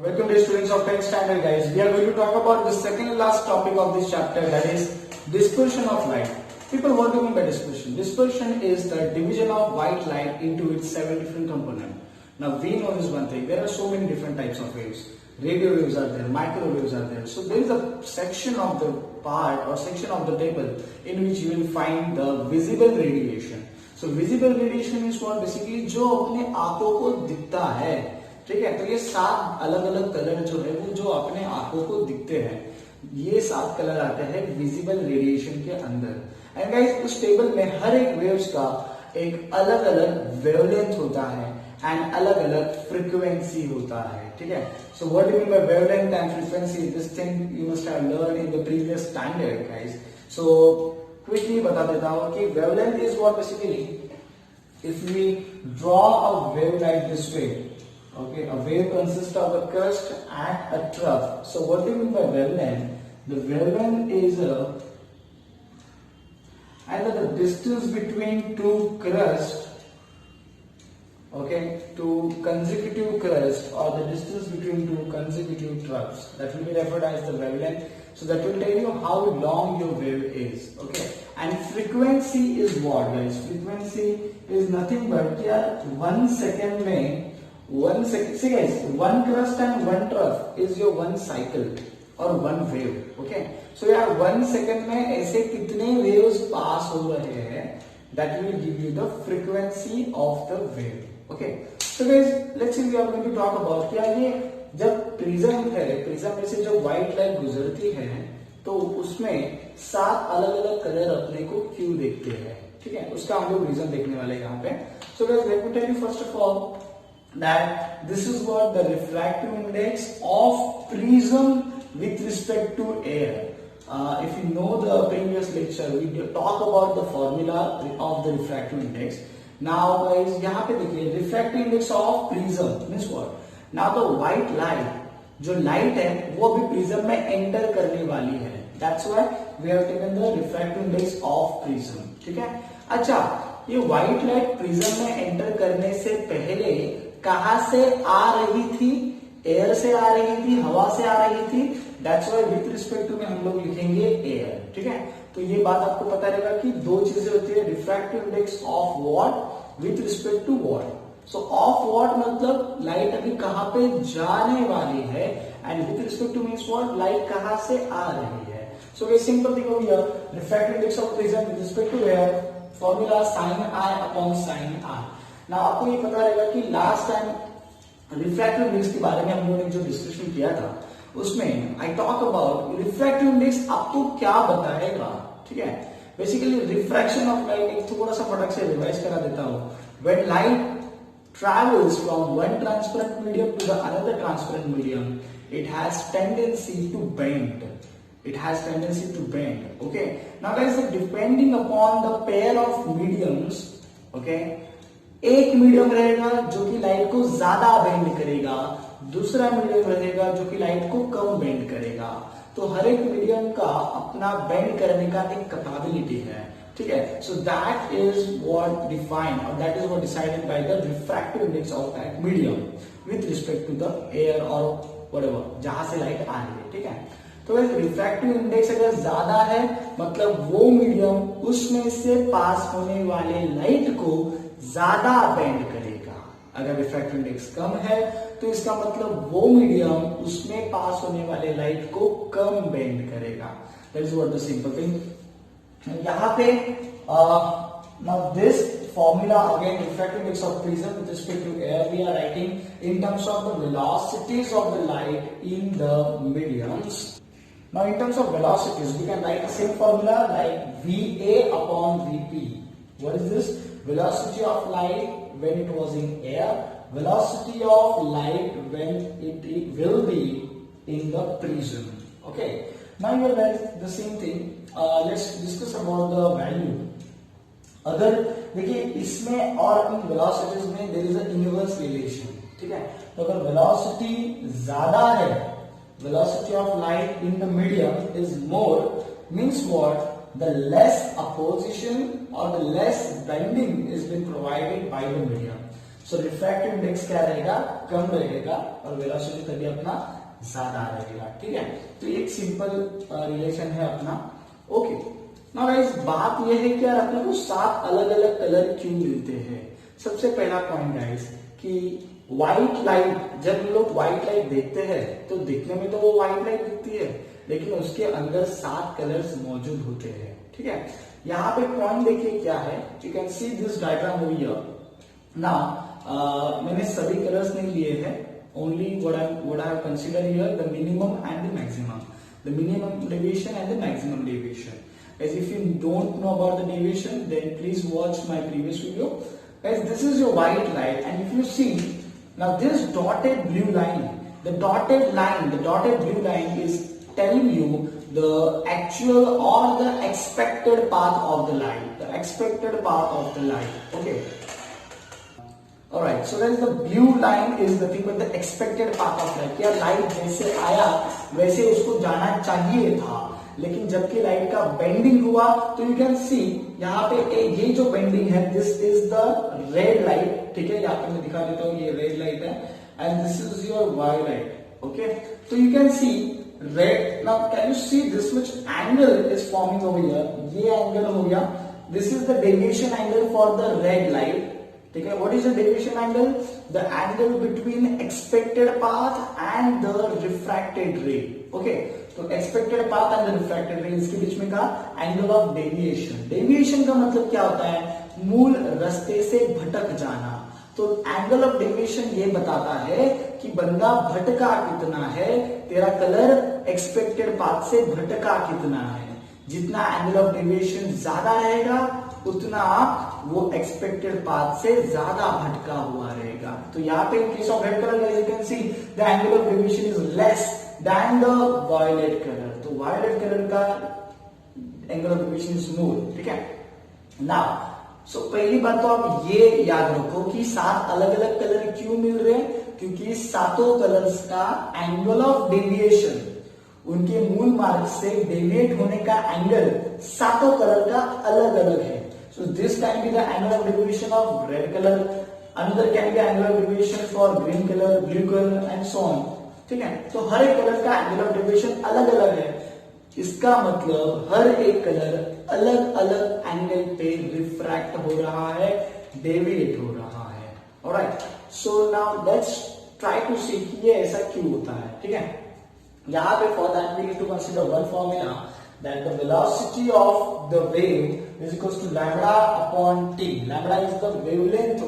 Welcome to students of 10th standard, guys. We are going to talk about the second and last topic of this chapter, that is dispersion of light. People, what do you mean by dispersion? Dispersion is the division of white light into its 7 different components. Now we know this one thing, there are so many different types of waves. Radio waves are there, microwaves are there. So there is a section of the part or section of the table in which you will find the visible radiation. So visible radiation is what basically जो अपने आंखों को दिखता है, ठीक है। तो ये 7 अलग अलग कलर जो है वो जो अपने आंखों को दिखते हैं, ये 7 कलर आते हैं विजिबल रेडिएशन के अंदर। एंड गाइस, उस टेबल में हर एक वेव्स का एक अलग अलग वेवलेंथ होता है एंड अलग अलग फ्रीक्वेंसी होता है, ठीक है। So what do you mean by wavelength and frequency? This thing you must have learn in the previous standard, guys. So quickly बता देता हूं कि wavelength is what basically if we draw a wave like this way, okay, a wave consists of a crust and a trough. So what do you mean by wavelength? The wavelength is either the distance between two crusts, okay, two consecutive crusts, or the distance between two consecutive troughs. That will be referred as the wavelength. So that will tell you how long your wave is, okay. And frequency is what, guys? Frequency is nothing but यार 1 second में 1 second, see guys, one crust and one trough is your one cycle or one wave, okay. So यार 1 second में ऐसे कितने waves pass हो रहे हैं, that will give you the frequency of the wave, okay. So guys, let's see, we are going to talk about क्या ये जब प्रिज्म है, प्रिज्म में से जो व्हाइट लाइट गुजरती है तो उसमें 7 अलग अलग कलर अपने को क्यों देखते हैं, ठीक है। उसका हम लोग रीजन देखने वाले हैं यहाँ पे। So guys, let me tell you first of all that this is what the refractive index of prism with respect to air. If you know the previous lecture, we talk about the formula of the refractive index. Now guys, यहाँ पे देखिए refractive index of prism means what? Now the white light, जो light है वो अभी prism में enter करने वाली है, that's why we have taken the refractive index of prism, ठीक है। अच्छा, ये व्हाइट लाइट प्रिज्म में एंटर करने से पहले कहां से आ रही थी? एयर से आ रही थी, हवा से आ रही थी, that's why with respect to में हम लोग लिखेंगे एयर, ठीक है। तो ये बात आपको पता रहेगा कि 2 चीजें होती है, refractive index of what with respect to what. So of what मतलब लाइट अभी कहां पे जाने वाली है, and with respect to means what, light कहां से आ रही है। सो ये सिंपल थिंग हो गया, refractive index of prism with respect to air, formula sin I upon sin R। ना आपको ये पता रहेगा कि लास्ट टाइम रिफ्रैक्टिव इंडेक्स के बारे में हम लोगों ने जो डिस्कशन किया था उसमें I talk about refractive index आपको क्या बताएगा, ठीक है। बेसिकली रिफ्रैक्शन ऑफ लाइट, एक थोड़ा सा फटक से रिवाइज करा देता हूं। When light travels from one transparent medium to the another transparent medium, it has tendency to bend. It has tendency to bend, okay. Now guys, depending upon the pair of mediums, okay, एक medium रहेगा जो कि light को ज्यादा bend करेगा, दूसरा medium रहेगा जो कि लाइट को कम बेंड करेगा। तो हर एक मीडियम का अपना बेंड करने का एक कैपेबिलिटी है, ठीक है। So that is what defined और that is what decided by the refractive index of that medium with respect to the air और व्हाटएवर जहां से लाइट आ रही है, ठीक है। तो रिफ्रैक्टिव इंडेक्स अगर ज्यादा है मतलब वो मीडियम उसमें से पास होने वाले लाइट को ज्यादा बेंड करेगा। अगर रिफ्रैक्टिव इंडेक्स कम है तो इसका मतलब वो मीडियम उसमें पास होने वाले लाइट को कम बेंड करेगा। That is what the simple thing. यहाँ पे now this formula again, refractive index of prism with respect to air, we are writing in terms of the velocities of the light in the mediums. Now in terms of velocities, we can write the same formula like VA upon VP. What is this? Velocity of light when it was in air, velocity of light when it will be in the prism, okay. Now you guys the same thing, let's discuss about the value. अगर देखिए इसमें और इन velocities में there is a inverse relation, ठीक है। तो अगर वेलोसिटी ज्यादा है, velocity of light in the medium is more, means what, the less opposition or the less bending is been provided by the medium. So refractive index क्या रहेगा, कम रहेगा और वेलोसिटी तभी अपना ज्यादा रहेगा। ठीक है, तो एक सिंपल रिलेशन है अपना। ओके, नाउ गाइस बात यह है कि यार अपने को 7 अलग अलग कलर क्यों मिलते हैं। सबसे पहला पॉइंट गाइस कि व्हाइट लाइट, जब हम लोग व्हाइट लाइट देखते हैं तो दिखने में तो वो व्हाइट लाइट दिखती है, लेकिन उसके अंदर 7 कलर्स मौजूद होते हैं। ठीक है, यहाँ पे पॉइंट देखिए क्या है, you can see this diagram over here. Now मैंने सभी कलर्स नहीं लिए हैं, only what I have considered here, the minimum and the maximum, the minimum deviation and the maximum deviation. As if you don't know about the deviation, then please watch my previous video. As this is your white light, and if you see now this dotted blue line, the dotted blue line is telling you the actual or the expected path of the light, the expected path of the light. Okay. Alright, so then the blue line is the thing with the expected path of light. क्या light जैसे आया वैसे उसको जाना चाहिए था, लेकिन जबकि लाइट का बेंडिंग हुआ तो यू कैन सी यहाँ पे ये जो बेंडिंग है, this is the red light. ठीक है, यहाँ पे मैं दिखा देता हूँ, ये रेड लाइट है and this is your violet. Okay, तो you can see red. Now can you see this which angle is forming over here, ये एंगल हो गया, this is the deviation angle for the red light. ठीक है, what is the deviation angle, the angle between expected path and the refracted रे। Okay, तो expected path and the refracted रे, इसके बीच में का एंगल ऑफ डेविएशन। डेविएशन का मतलब क्या होता है, मूल रास्ते से भटक जाना। तो एंगल ऑफ डेविएशन ये बताता है कि बंदा भटका कितना है, तेरा कलर एक्सपेक्टेड पाथ से भटका कितना है। जितना एंगल ऑफ डेविएशन ज्यादा रहेगा उतना वो एक्सपेक्टेड पाथ से ज्यादा भटका हुआ रहेगा। तो यहाँ पे in case of red colour you can see the angle of deviation is less than the violet colour. तो वायलेट कलर का angle of deviation is more. ठीक है, नाउ सो पहली बात तो आप ये याद रखो कि 7 अलग अलग कलर क्यों मिल रहे हैं, क्योंकि सातों कलर्स का एंगल ऑफ डेविएशन, उनके मूल मार्ग से डेविएट होने का एंगल सातों कलर का अलग अलग है। So this can be the angle of deviation of red color, another can be angle of deviation for green color, blue color and so on. ठीक है, तो हर एक कलर का एंगल ऑफ डेविएशन अलग अलग है। इसका मतलब हर एक कलर अलग अलग एंगल पे रिफ्रैक्ट हो रहा है, डेविएट हो रहा है। Alright, so now let's try to see कि ये ऐसा क्यों होता है। ठीक है, यहाँ पे for that we need to consider one formula, that the velocity of the wave is equals to lambda upon t. Lambda is the wavelength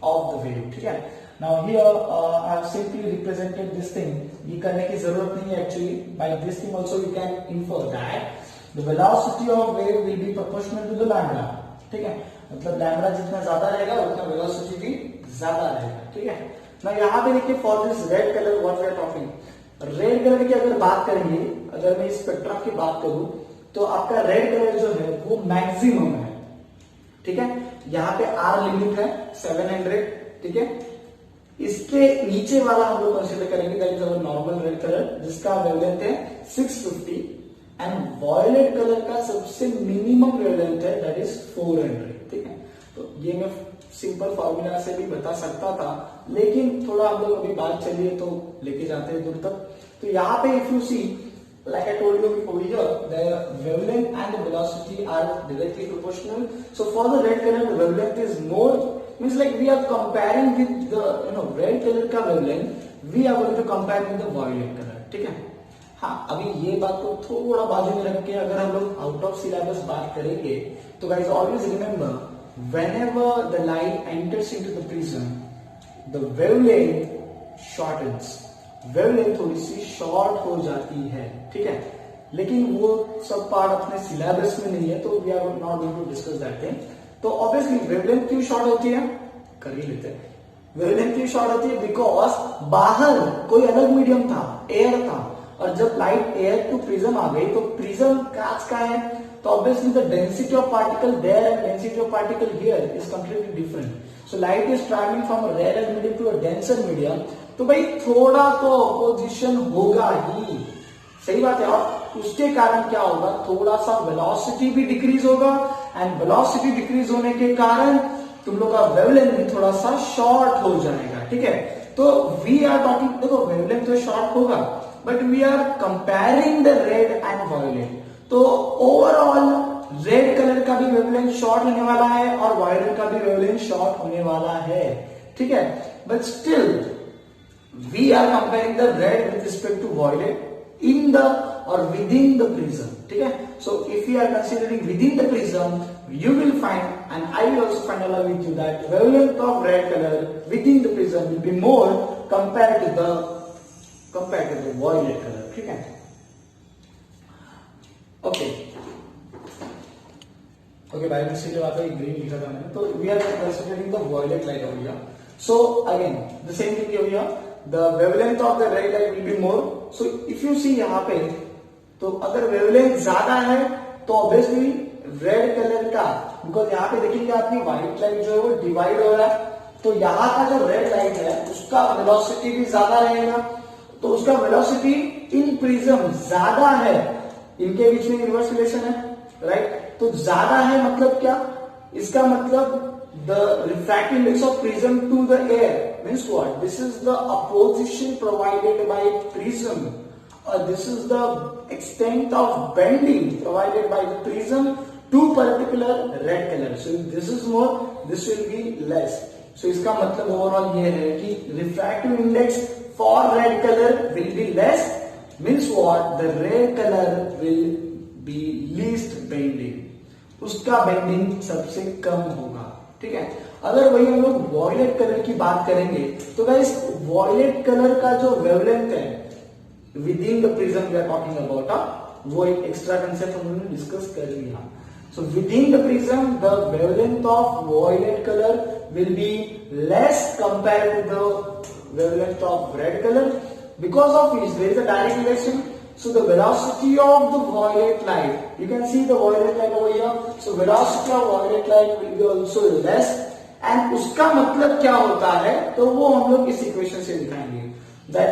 of the wave. ठीक है, now here I have simply represented this thing. ये करने की जरूरत नहीं है actually. By this thing also you can infer that the velocity of wave will be proportional to the lambda. ठीक है, मतलब lambda जितना ज्यादा रहेगा उतना velocity भी ज्यादा रहेगा। ठीक है, now यहाँ पे देखिए for this red color what we are talking, red colour की अगर बात करेंगे, अगर मैं इस स्पेक्ट्रम की बात करूं तो आपका रेड कलर जो है वो मैक्सिमम है। ठीक है, यहाँ पे आर लिमिट है 700। ठीक है, इसके नीचे वाला हम लोग कंसीडर करेंगे, that is our normal red colour जिसका वेवलेंथ है 650 एंड वॉयलेट कलर का सबसे मिनिमम वेवलेंथ है दैट इज 400। ठीक है, तो ये मैं सिंपल फॉर्मूला से भी बता सकता था, लेकिन थोड़ा हम लोग अभी बात चलिए तो लेके जाते हैं दूर तक। तो यहाँ पे if you see like I told you over here, the wavelength and the velocity are directly proportional. So for the red color, the wavelength is more, means like we are comparing with the red color का wavelength, we are going to compare with the violet color. ठीक है, हाँ अभी ये बात को थोड़ा बाजू में रख के अगर हम लोग आउट ऑफ सिलेबस बात करेंगे तो guys always remember, whenever the light enters into the prism, the wavelength shortens. Wavelength थोड़ी सी शॉर्ट हो जाती है। ठीक है, लेकिन वो सब पार्ट अपने सिलेबस में नहीं है, तो we are not going to discuss that thing. तो ऑब्वियसली वेवलेंथ क्यों शॉर्ट होती है, कर ही लेते हैं। वेवलेंथ क्यों शॉर्ट होती है, बिकॉज बाहर कोई अलग मीडियम था, एयर था, और जब लाइट एयर टू प्रिज्म आ गई तो प्रिज्म कांच का है, तो obviously the density of particle there and density of particle here is completely different. So light is travelling from a rare medium to a denser medium, तो भाई थोड़ा तो अपोजिशन होगा ही, सही बात है। और उसके कारण क्या होगा, थोड़ा सा वेलोसिटी भी डिक्रीज होगा, एंड वेलोसिटी डिक्रीज होने के कारण तुम लोग का वेवलेंथ भी थोड़ा सा शॉर्ट हो जाएगा, ठीक है। तो वी आर टॉकिंग, देखो वेवलेंथ तो शॉर्ट होगा, but we are comparing the red and violet. तो ओवरऑल रेड कलर का भी वेवलेंथ शॉर्ट होने वाला है और वायलेट का भी वेवलेंथ शॉर्ट होने वाला है, ठीक है। But still we are comparing the red with respect to violet in the or within the prism, ठीक है। So if you are considering within the prism, you will find, and I will also find along with you, that wavelength of red color within the prism will be more compared to the violet color, ठीक है। Okay, by mistake बात है, green लिखा था मैंने, तो we are considering the violet light over here. So again the same thing over here, the wavelength of the red light will be more. So if you see यहाँ पे, तो अगर वेवलेंथ ज्यादा है तो ऑब्वियसली रेड कलर का, because यहाँ पे देखेंगे आपकी व्हाइट लाइट जो है वो डिवाइड हो रहा है, तो यहाँ का जो रेड लाइट है उसका वेलोसिटी भी ज्यादा रहेगा, तो उसका वेलोसिटी इन प्रिज्म ज्यादा है, इनके बीच में इनवर्स रिलेशन है, राइट। तो ज्यादा है मतलब क्या, इसका मतलब the refractive index of prism to the air means what? This is the opposition provided by prism, or this is the extent of bending provided by the prism to particular red color. So if this is more, this will be less. So इसका मतलब overall ये है कि refractive index for red color will be less, means what? The red color will be least bending, उसका bending सबसे कम होगा, ठीक है। अगर वही हम लोग वॉयलेट कलर की बात करेंगे तो गाइस वॉयलेट कलर का जो वेवलेंथ है within the prism we are talking about, वो एक एक्स्ट्रा कंसेप्ट हम लोगों ने डिस्कस कर लिया। So within the prism the wavelength of violet colour will be less compare to the wavelength of red colour, because of which there is a direct relation. So the velocity of the violet light, you can see the violet light over here. So velocity of violet light will be also less, and उसका मतलब क्या होता है तो वो हम लोग इस इक्वेशन से दिखाएंगे, that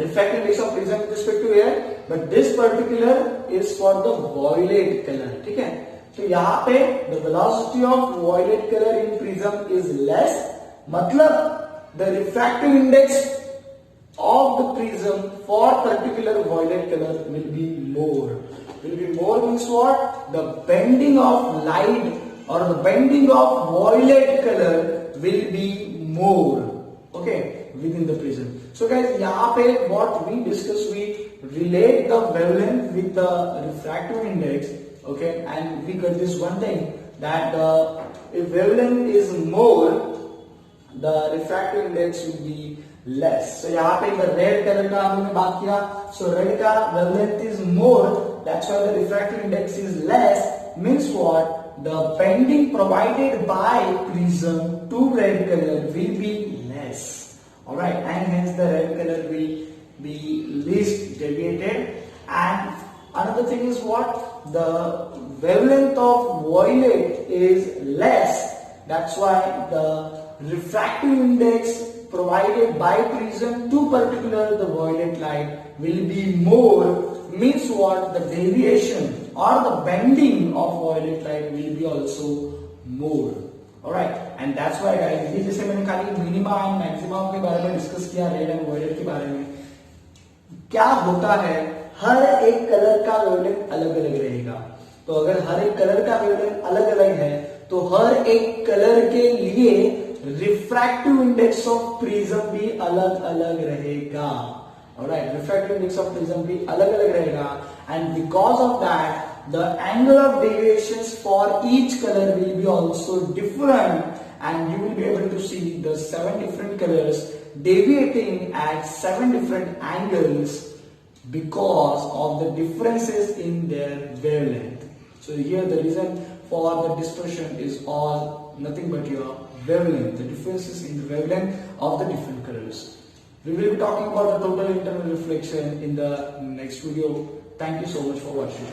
refractive index of prism with respect to air, but this particular is for the violet color, ठीक है। तो यहाँ पे the velocity of violet color in prism is less, मतलब the refractive index of the prism for particular violet color will be more. Will be more means what? The bending of light or the bending of violet color will be more, okay, within the prism. So guys, यहाँ पे what we discuss, we relate the wavelength with the refractive index, okay, and we got this one thing that if wavelength is more, the refractive index will be less. So यहाँ पे red colour का हमने बात किया, so red का wavelength is more, that's why the refractive index is less, means what? The bending provided by prism to red color will be less, alright, and hence the red color will be least deviated. And another thing is what? The wavelength of violet is less, that's why the refractive index provided by prism to particular the violet light will be more, means what? The deviation or the bending of violet light will be also more, alright, and that's why guys, ये जैसे मैंने खाली minima and maximum के बारे में discuss किया red and violet के बारे में, क्या होता है हर एक कलर का वेवलेंथ अलग अलग रहेगा, तो अगर हर एक कलर का वेवलेंथ अलग अलग है तो हर एक कलर के लिए रिफ्रैक्टिव इंडेक्स ऑफ प्रिज्म भी अलग अलग रहेगा, alright, refractive index of prism भी अलग अलग रहेगा, and because of that the angle of deviations for each color will be also different, and you will be able to see the 7 different colors deviating at 7 different angles because of the differences in their wavelength. So here the reason for the dispersion is all nothing but your wavelength, the differences in the wavelength of the different colors. We will be talking about the total internal reflection in the next video. Thank you so much for watching.